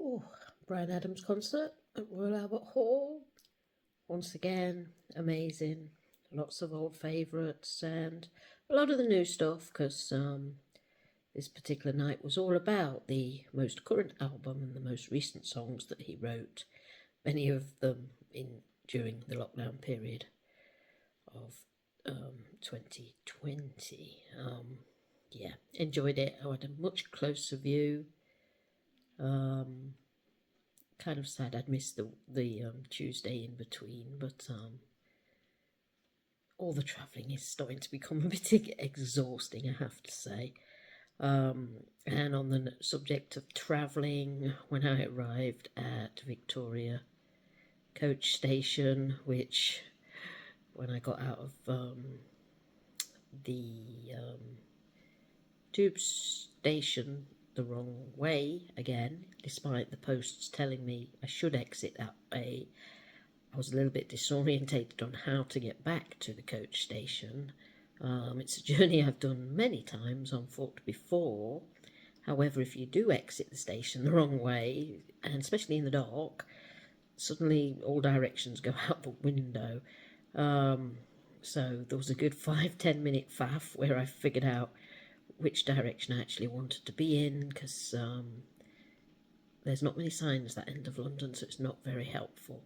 Oh, Bryan Adams concert at Royal Albert Hall. Once again, amazing. Lots of old favourites and a lot of the new stuff, because this particular night was all about the most current album and the most recent songs that he wrote, many of them during the lockdown period of 2020. Yeah, enjoyed it. I had a much closer view. Kind of sad I'd missed the Tuesday in between, but all the travelling is starting to become a bit exhausting, I have to say. And on the subject of travelling, when I arrived at Victoria coach station, which when I got out of the tube station the wrong way again, despite the posts telling me I should exit that way, I was a little bit disorientated on how to get back to the coach station. It's a journey I've done many times on foot before. However, if you do exit the station the wrong way, and especially in the dark, suddenly all directions go out the window. So there was a good 5-10 minute faff where I figured out which direction I actually wanted to be in, because there's not many signs that end of London, so it's not very helpful.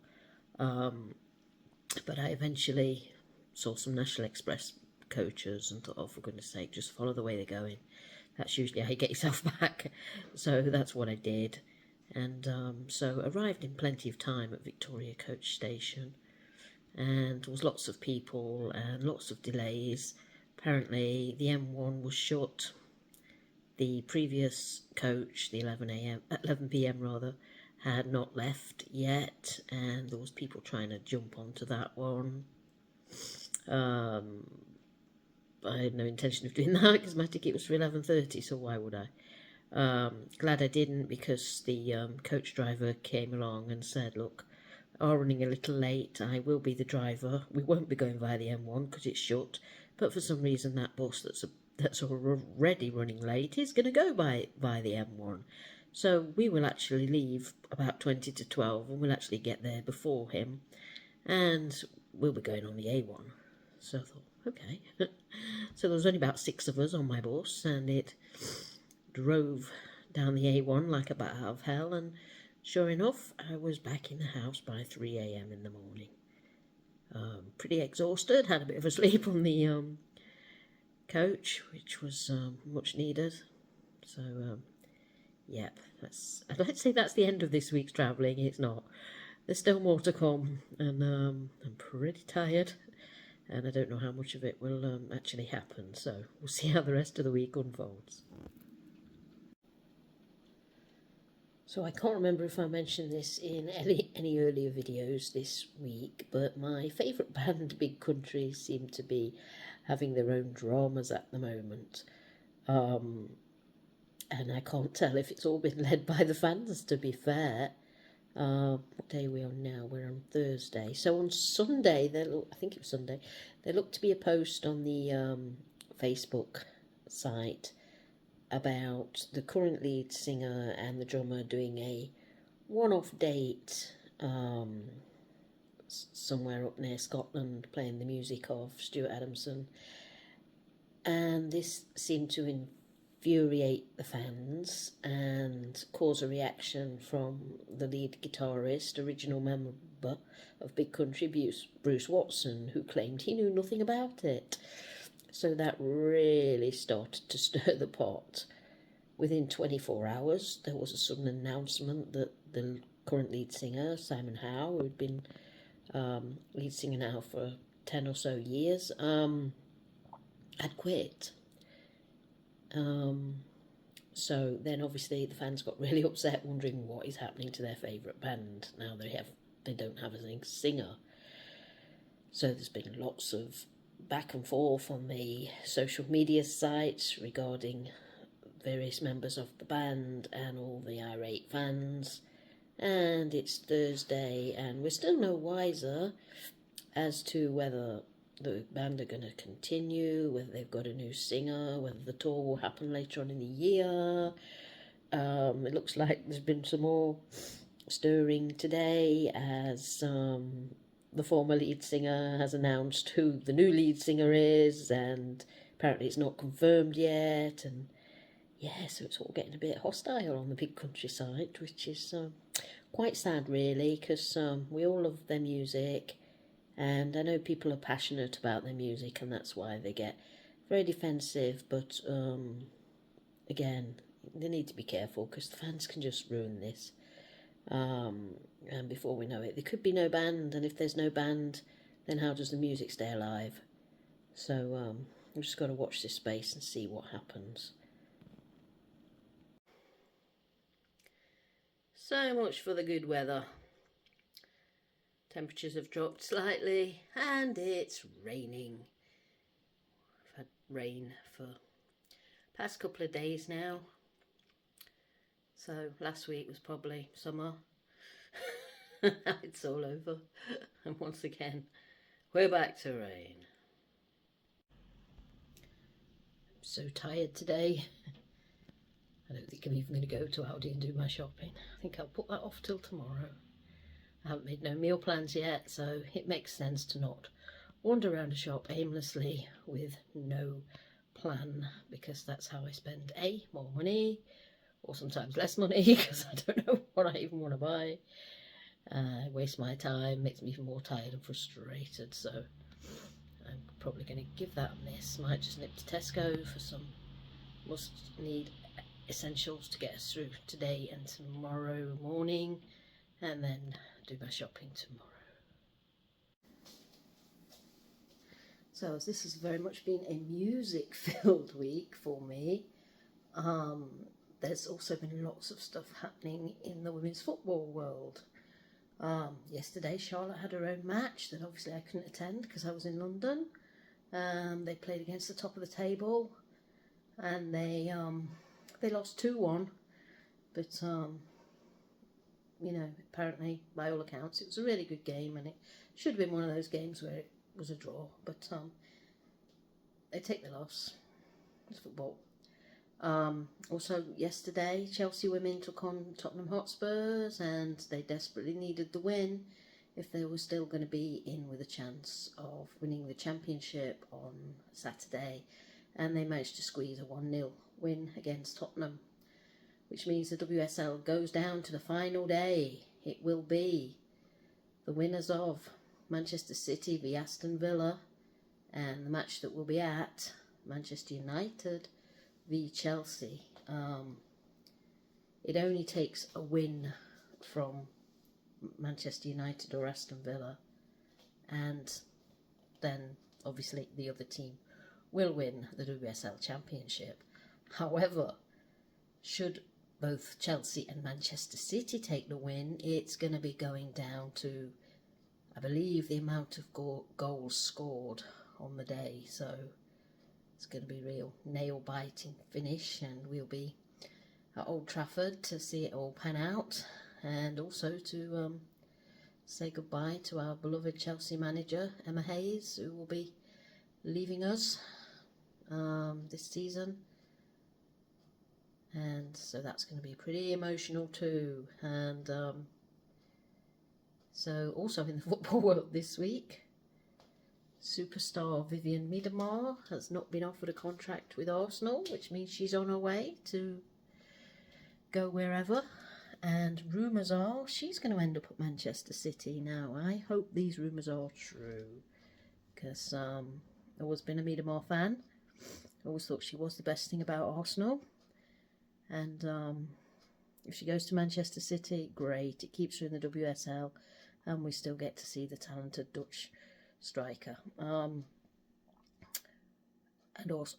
But I eventually saw some National Express coaches and thought, oh, for goodness sake, just follow the way they're going. That's usually how you get yourself back. So that's what I did. And so arrived in plenty of time at Victoria coach station. And there was lots of people and lots of delays. Apparently the M1 was shut. The previous coach, the 11 p.m. rather, had not left yet, and there was people trying to jump onto that one. I had no intention of doing that because my ticket was for 11:30, so why would I? Glad I didn't, because the coach driver came along and said, look, are running a little late, I will be the driver, we won't be going via the M1 because it's shut, but for some reason that bus that's already running late is going to go by the M1. So we will actually leave about 20 to 12 and we'll actually get there before him, and we'll be going on the A1. So I thought, okay. So there was only about 6 of us on my bus, and it drove down the A1 like a bat out of hell, and sure enough, I was back in the house by 3 a.m. in the morning. Pretty exhausted, had a bit of a sleep on the coach, which was much needed. So yep, I'd like to say that's the end of this week's travelling. It's not. There's still more to come, and I'm pretty tired, and I don't know how much of it will actually happen, so we'll see how the rest of the week unfolds. So I can't remember if I mentioned this in any earlier videos this week, but my favourite band, Big Country, seem to be having their own dramas at the moment. And I can't tell if it's all been led by the fans, to be fair. What day are we on now? We're on Thursday. So on Sunday, I think it was Sunday, there looked to be a post on the Facebook site about the current lead singer and the drummer doing a one-off date somewhere up near Scotland, playing the music of Stuart Adamson. And this seemed to infuriate the fans and cause a reaction from the lead guitarist, original member of Big Country, Bruce Watson, who claimed he knew nothing about it. So that really started to stir the pot. Within 24 hours, there was a sudden announcement that the current lead singer, Simon Howe, who'd been lead singer now for 10 or so years, had quit. So then obviously the fans got really upset, wondering what is happening to their favourite band now they don't have a singer. So there's been lots of back and forth on the social media sites regarding various members of the band and all the irate fans. And it's Thursday, and we're still no wiser as to whether the band are going to continue, whether they've got a new singer, whether the tour will happen later on in the year. It looks like there's been some more stirring today as the former lead singer has announced who the new lead singer is, and apparently it's not confirmed yet. And yeah, so it's all getting a bit hostile on the big countryside, which is quite sad, really, because we all love their music, and I know people are passionate about their music, and that's why they get very defensive. But again, they need to be careful because the fans can just ruin this. And before we know it, there could be no band, and if there's no band, then how does the music stay alive? So we've just got to watch this space and see what happens. So much for the good weather. Temperatures have dropped slightly, and it's raining. I've had rain for the past couple of days now. So last week was probably summer. It's all over. And once again, we're back to rain. I'm so tired today. I don't think I'm even going to go to Aldi and do my shopping. I think I'll put that off till tomorrow. I haven't made no meal plans yet, so it makes sense to not wander around a shop aimlessly with no plan, because that's how I spend more money, or sometimes less money, because I don't know what I even want to buy. I waste my time, makes me even more tired and frustrated, so I'm probably going to give that a miss. Might just nip to Tesco for some must-need essentials to get us through today and tomorrow morning, and then do my shopping tomorrow. So as this has very much been a music-filled week for me, there's also been lots of stuff happening in the women's football world. Yesterday Charlotte had her own match that obviously I couldn't attend because I was in London. They played against the top of the table, and they lost 2-1, but you know, apparently by all accounts it was a really good game, and it should have been one of those games where it was a draw, but they take the loss. It's football. Also yesterday Chelsea women took on Tottenham Hotspurs, and they desperately needed the win if they were still going to be in with a chance of winning the championship on Saturday, and they managed to squeeze a 1-0 win against Tottenham, which means the WSL goes down to the final day. It will be the winners of Manchester City v Aston Villa, and the match that will be at Manchester United v Chelsea. It only takes a win from Manchester United or Aston Villa, and then obviously the other team will win the WSL Championship. However, should both Chelsea and Manchester City take the win, it's going to be going down to, I believe, the amount of goals scored on the day. So it's going to be a real nail-biting finish, and we'll be at Old Trafford to see it all pan out, and also to say goodbye to our beloved Chelsea manager, Emma Hayes, who will be leaving us this season. And so that's going to be pretty emotional too. And so also in the football world this week, superstar Vivian Miedema has not been offered a contract with Arsenal, which means she's on her way to go wherever. And rumours are she's going to end up at Manchester City. Now, I hope these rumours are true, because I've always been a Miedema fan. I always thought she was the best thing about Arsenal. And if she goes to Manchester City, great. It keeps her in the WSL, and we still get to see the talented Dutch striker. And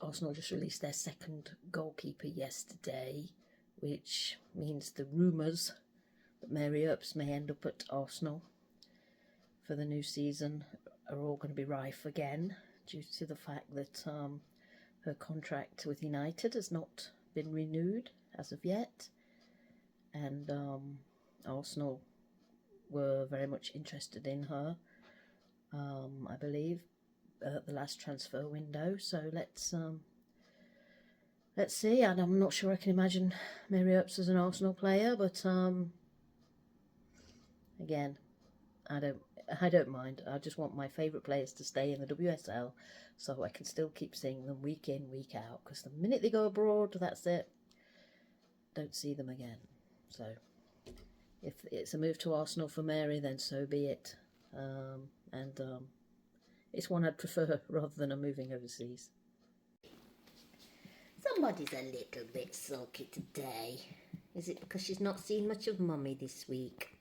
Arsenal just released their second goalkeeper yesterday, which means the rumours that Mary Earps may end up at Arsenal for the new season are all going to be rife again, due to the fact that her contract with United has not been renewed as of yet, and Arsenal were very much interested in her, I believe, at the last transfer window. So let's let's see. And I'm not sure I can imagine Mary Earps as an Arsenal player, but again, I don't mind. I just want my favourite players to stay in the WSL so I can still keep seeing them week in, week out. Because the minute they go abroad, that's it. Don't see them again. So if it's a move to Arsenal for Mary, then so be it. It's one I'd prefer rather than a moving overseas. Somebody's a little bit sulky today. Is it because she's not seen much of Mummy this week?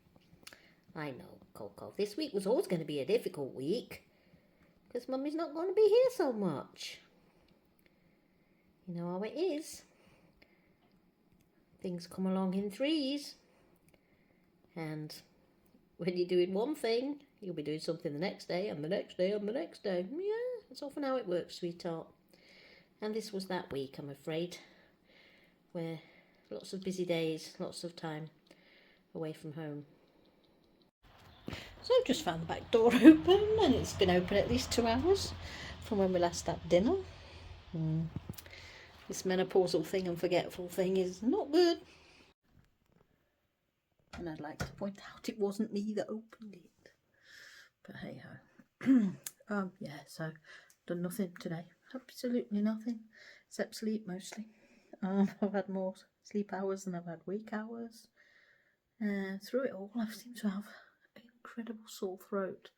I know, Coco. This week was always going to be a difficult week because Mummy's not going to be here so much. You know how it is. Things come along in threes. And when you're doing one thing, you'll be doing something the next day and the next day and the next day. Yeah, that's often how it works, sweetheart. And this was that week, I'm afraid, where lots of busy days, lots of time away from home. So I've just found the back door open, and it's been open at least 2 hours from when we last had dinner. This menopausal thing and forgetful thing is not good. And I'd like to point out it wasn't me that opened it. But hey ho. Yeah, so done nothing today. Absolutely nothing. Except sleep mostly. I've had more sleep hours than I've had week hours. Through it all, I seem to have an incredible sore throat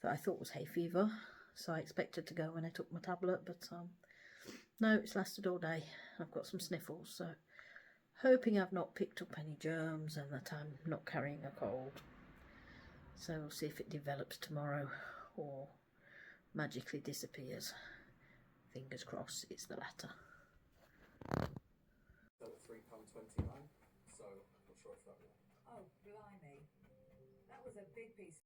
that I thought was hay fever. So I expected to go when I took my tablet, but no, it's lasted all day. I've got some sniffles, so hoping I've not picked up any germs and that I'm not carrying a cold. So we'll see if it develops tomorrow or magically disappears. Fingers crossed it's the latter. £3.29, so I'm not sure if that will. Oh, blimey. That was a big piece.